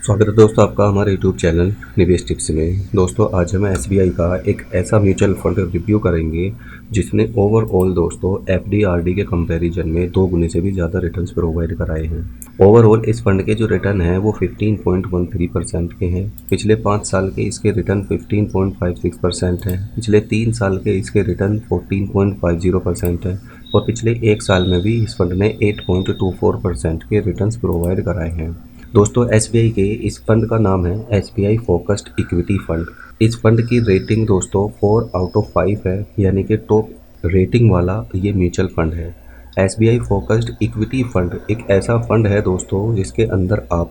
स्वागत है दोस्तों आपका हमारे यूट्यूब चैनल निवेश टिप्स में। दोस्तों आज हम एसबीआई का एक ऐसा म्यूचुअल फंड रिव्यू करेंगे जिसने ओवरऑल दोस्तों एफडी आरडी के कंपैरिजन में 2 गुने से भी ज़्यादा रिटर्न्स प्रोवाइड कराए हैं। ओवरऑल इस फंड के जो रिटर्न हैं वो 15.13% के हैं। पिछले 5 साल के इसके रिटर्न 15.56% हैं। पिछले 3 साल के इसके रिटर्न 14.50% हैं और पिछले 1 साल में भी इस फंड ने 8.24% के रिटर्न्स प्रोवाइड कराए हैं। दोस्तों एसबीआई के इस फंड का नाम है एसबीआई फोकस्ड इक्विटी फंड। इस फंड की रेटिंग दोस्तों 4 आउट ऑफ 5 है, यानी कि टॉप रेटिंग वाला ये म्यूचुअल फंड है। एसबीआई फोकस्ड इक्विटी फंड एक ऐसा फंड है दोस्तों जिसके अंदर आप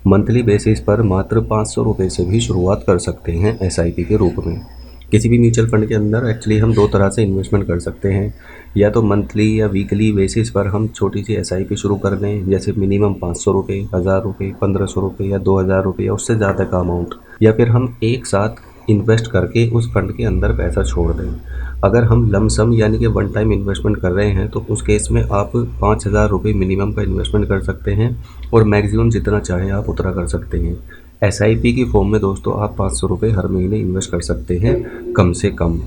मंथली बेसिस पर मात्र 500 रुपये से भी शुरुआत कर सकते हैं एसआईपी के रूप में। किसी भी म्यूचुअल फंड के अंदर एक्चुअली हम 2 तरह से इन्वेस्टमेंट कर सकते हैं, या तो मंथली या वीकली बेसिस पर हम छोटी सी एसआईपी शुरू कर लें, जैसे मिनिमम 500 रुपये, 1000 रुपये, 1500 रुपये या 2000 रुपये या उससे ज़्यादा का अमाउंट, या फिर हम एक साथ इन्वेस्ट करके उस फंड के अंदर पैसा छोड़ दें। अगर हम लमसम यानी कि वन टाइम इन्वेस्टमेंट कर रहे हैं तो उस केस में आप 5000 रुपये मिनिमम का इन्वेस्टमेंट कर सकते हैं और मैक्सिमम जितना चाहें आप उतना कर सकते हैं। एसआईपी की फॉर्म में दोस्तों आप 500 रुपये हर महीने इन्वेस्ट कर सकते हैं कम से कम।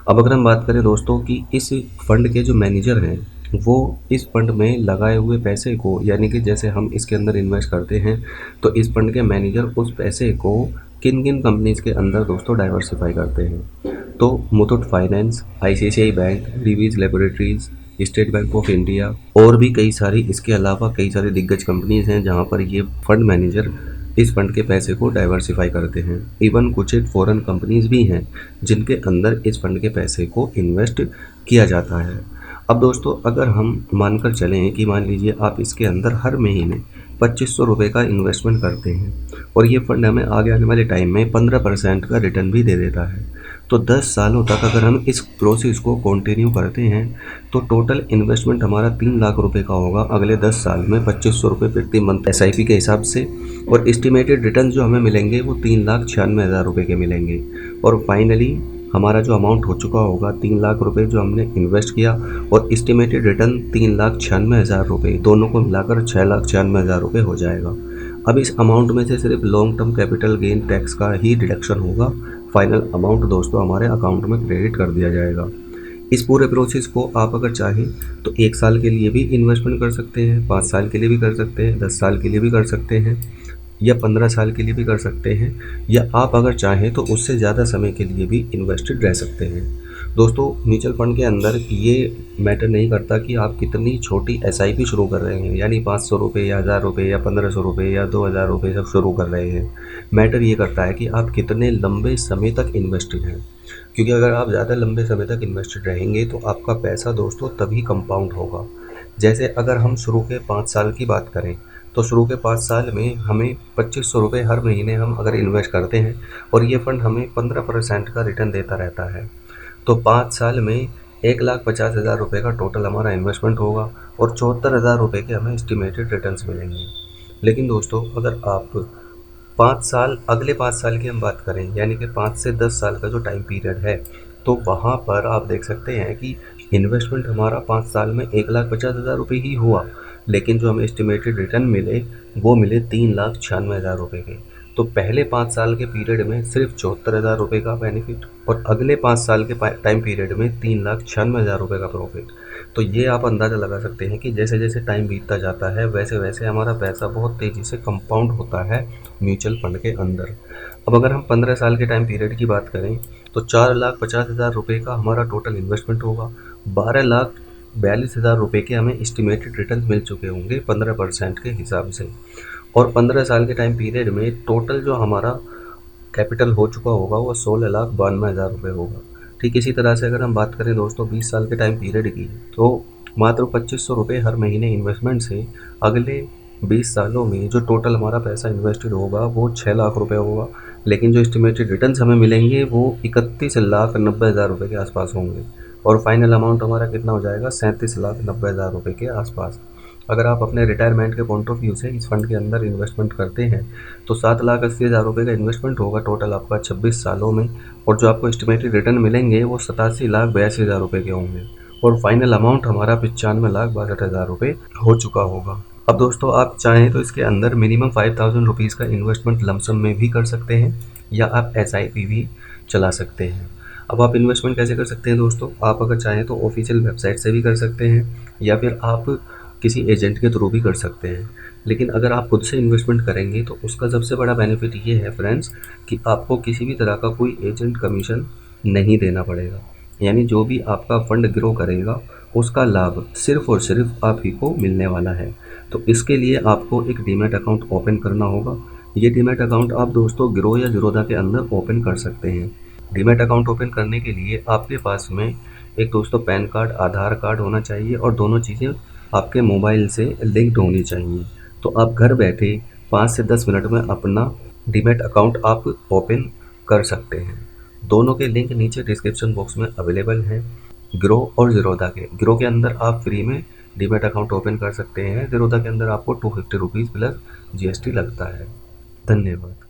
अब अगर हम बात करें दोस्तों कि इस फंड के जो मैनेजर हैं वो इस फंड में लगाए हुए पैसे को, यानी कि जैसे हम इसके अंदर इन्वेस्ट करते हैं तो इस फंड के मैनेजर उस पैसे को किन किन कंपनीज़ के अंदर दोस्तों डाइवर्सिफाई करते हैं। तो Muthoot finance, ICICI bank, Divi's laboratories, state bank of India और भी कई सारी, इसके अलावा कई सारी दिग्गज कंपनीज़ हैं जहाँ पर ये फंड मैनेजर इस फंड के पैसे को डाइवर्सिफाई करते हैं। इवन कुछ एक फॉरेन कंपनीज़ भी हैं जिनके अंदर इस फंड के पैसे को इन्वेस्ट किया जाता है। अब दोस्तों अगर हम मानकर चलें कि मान लीजिए आप इसके अंदर हर महीने 2500 रुपये का इन्वेस्टमेंट करते हैं और ये फंड हमें आगे आने वाले टाइम में 15% का रिटर्न भी दे देता है, तो 10 सालों तक अगर हम इस प्रोसेस को कंटिन्यू करते हैं तो टोटल इन्वेस्टमेंट हमारा 3 लाख रुपए का होगा अगले 10 साल में 2500 रुपये प्रति मंथ एसआईपी के हिसाब से। और एस्टिमेटेड रिटर्न जो हमें मिलेंगे वो 3,96,000 रुपये के मिलेंगे। और फाइनली हमारा जो अमाउंट हो चुका होगा 3 लाख रुपए जो हमने इन्वेस्ट किया और एस्टिमेटेड रिटर्न 3,96,000 रुपये, दोनों को मिलाकर 6,96,000 रुपये हो जाएगा। अब इस अमाउंट में से सिर्फ long term capital gain tax का ही डिडक्शन होगा। फाइनल अमाउंट दोस्तों हमारे अकाउंट में क्रेडिट कर दिया जाएगा। इस पूरे प्रोसेस को आप अगर चाहें तो 1 साल के लिए भी इन्वेस्टमेंट कर सकते हैं, 5 साल के लिए भी कर सकते हैं, 10 साल के लिए भी कर सकते हैं या 15 साल के लिए भी कर सकते हैं, या आप अगर चाहें तो उससे ज़्यादा समय के लिए भी इन्वेस्टेड रह सकते हैं। दोस्तों म्यूचुअल फंड के अंदर ये मैटर नहीं करता कि आप कितनी छोटी एसआईपी शुरू कर रहे हैं, यानी 500 रुपये या 1000 रुपये या 1500 रुपये या 2000 रुपये सब शुरू कर रहे हैं। मैटर ये करता है कि आप कितने लंबे समय तक इन्वेस्टेड हैं, क्योंकि अगर आप ज़्यादा लंबे समय तक इन्वेस्टेड रहेंगे तो आपका पैसा दोस्तों तभी कंपाउंड होगा। जैसे अगर हम शुरू के 5 साल की बात करें तो शुरू के 5 साल में हमें 2500 रुपये हर महीने हम अगर इन्वेस्ट करते हैं और ये फंड हमें 15% का रिटर्न देता रहता है, तो 5 साल में 1,50,000 रुपये का टोटल हमारा इन्वेस्टमेंट होगा और 74,000 रुपये के हमें एस्टिमेटेड रिटर्न्स मिलेंगे। लेकिन दोस्तों अगर आप 5 साल, अगले 5 साल की हम बात करें, यानी कि 5 से 10 साल का जो टाइम पीरियड है, तो वहाँ पर आप देख सकते हैं कि इन्वेस्टमेंट हमारा 5 साल में 1,50,000 रुपये ही हुआ, लेकिन जो हमें एस्टिमेटेड रिटर्न मिले वो मिले 3,96,000 रुपये के। तो पहले 5 साल के पीरियड में सिर्फ 74,000 रुपये का बेनिफिट और अगले 5 साल के टाइम पीरियड में 3,96,000 रुपये का प्रॉफिट। तो ये आप अंदाज़ा लगा सकते हैं कि जैसे जैसे टाइम बीतता जाता है वैसे वैसे हमारा पैसा बहुत तेज़ी से कंपाउंड होता है म्यूचुअल फंड के अंदर। अब अगर हम 15 साल के टाइम पीरियड की बात करें तो 4,50,000 रुपये का हमारा टोटल इन्वेस्टमेंट होगा, 12,42,000 रुपये के हमें एस्टिमेटेड रिटर्न मिल चुके होंगे 15% के हिसाब से। और 15 साल के टाइम पीरियड में टोटल जो हमारा कैपिटल हो चुका होगा वो 16,92,000 रुपये होगा। ठीक इसी तरह से अगर हम बात करें दोस्तों 20 साल के टाइम पीरियड की, तो मात्र 2500 रुपये हर महीने इन्वेस्टमेंट से अगले 20 सालों में जो टोटल हमारा पैसा इन्वेस्टेड होगा वो 6 लाख रुपये होगा, लेकिन जो एस्टिमेटेड रिटर्न्स हमें मिलेंगे वो 31,90,000 रुपये के आसपास होंगे। और फाइनल अमाउंट हमारा कितना हो जाएगा, 37,90,000 रुपये के आसपास। अगर आप अपने रिटायरमेंट के पॉइंट ऑफ व्यू से इस फंड के अंदर इन्वेस्टमेंट करते हैं तो 7,80,000 रुपये का इन्वेस्टमेंट होगा टोटल आपका 26 सालों में, और जो आपको एस्टिमेटेड रिटर्न मिलेंगे वो 87,82,000 रुपये के होंगे। और फाइनल अमाउंट हमारा 95,62,000 रुपये हो चुका होगा। अब दोस्तों आप चाहें तो इसके अंदर मिनिमम 5000 रुपीज़ का इन्वेस्टमेंट लमसम में भी कर सकते हैं या आप एसआईपी भी चला सकते हैं। अब आप इन्वेस्टमेंट कैसे कर सकते हैं दोस्तों, आप अगर चाहें तो ऑफिशियल वेबसाइट से भी कर सकते हैं या फिर आप किसी एजेंट के थ्रू भी कर सकते हैं। लेकिन अगर आप खुद से इन्वेस्टमेंट करेंगे तो उसका सबसे बड़ा बेनिफिट ये है फ्रेंड्स कि आपको किसी भी तरह का कोई एजेंट कमीशन नहीं देना पड़ेगा। यानी जो भी आपका फंड ग्रो करेगा उसका लाभ सिर्फ और सिर्फ आप ही को मिलने वाला है। तो इसके लिए आपको एक डीमैट अकाउंट ओपन करना होगा। ये डीमैट अकाउंट आप दोस्तों ग्रो या ज़ीरोधा के अंदर ओपन कर सकते हैं। डीमैट अकाउंट ओपन करने के लिए आपके पास में एक दोस्तों पैन कार्ड, आधार कार्ड होना चाहिए और दोनों चीज़ें आपके मोबाइल से लिंक्ड होनी चाहिए। तो आप घर बैठे 5 से 10 मिनट में अपना डीमैट अकाउंट आप ओपन कर सकते हैं। दोनों के लिंक नीचे डिस्क्रिप्शन बॉक्स में अवेलेबल हैं, ग्रो और ज़ीरोधा के। ग्रो के अंदर आप फ्री में डीमैट अकाउंट ओपन कर सकते हैं, ज़ीरोधा के अंदर आपको 250 रुपीज़ प्लस जीएसटी लगता है। धन्यवाद।